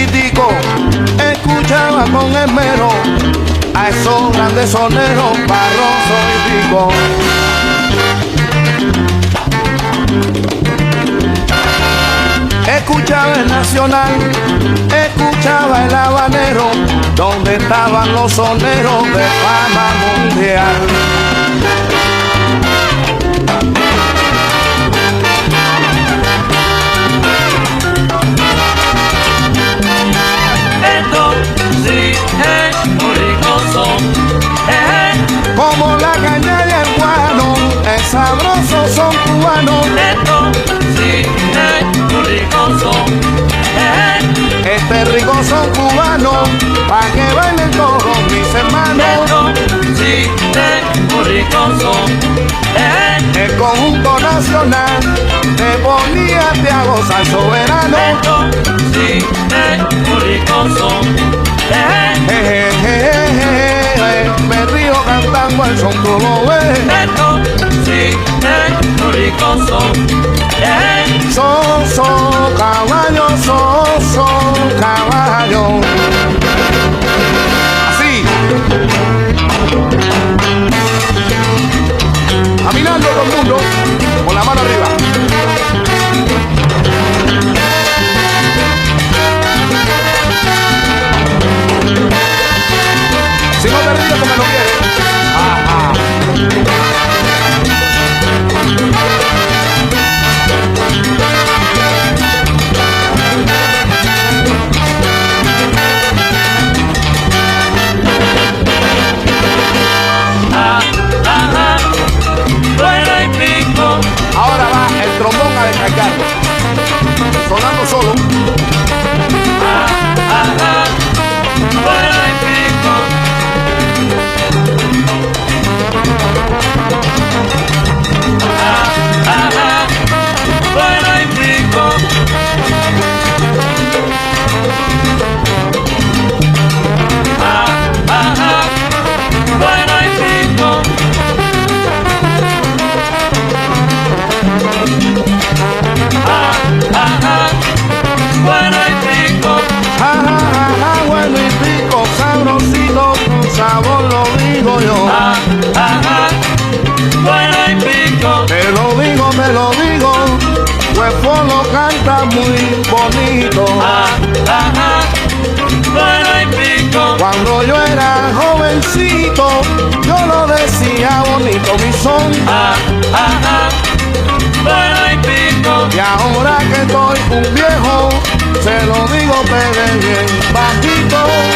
chiquitico escuchaba con esmero a esos grandes soneros, Barroso y Pico. Escuchaba el nacional, escuchaba el habanero, donde estaban los soneros de fama mundial. Como la caña y el guano, es sabroso, son cubanos. Este rico son cubanos, pa' que bailen todos mis hermanos. El conjunto nacional te ponía a gozar soberano. Me río cantando el son, tú lo ves. Son caballos, son caballos. Así. Caminando todo el mundo con la mano arriba. Si no te ríes porque no quieres. Ajá. Ahora va el trombón a descargar, sonando solo. Bueno y rico, sabrosito, con sabor lo digo yo. Bueno y pico. Me lo digo, pues lo canta muy bonito. Bueno y pico. Cuando yo era jovencito, yo lo decía bonito mi son. Bueno y pico. Y ahora que estoy un viejo, se lo digo pegue bien bajito.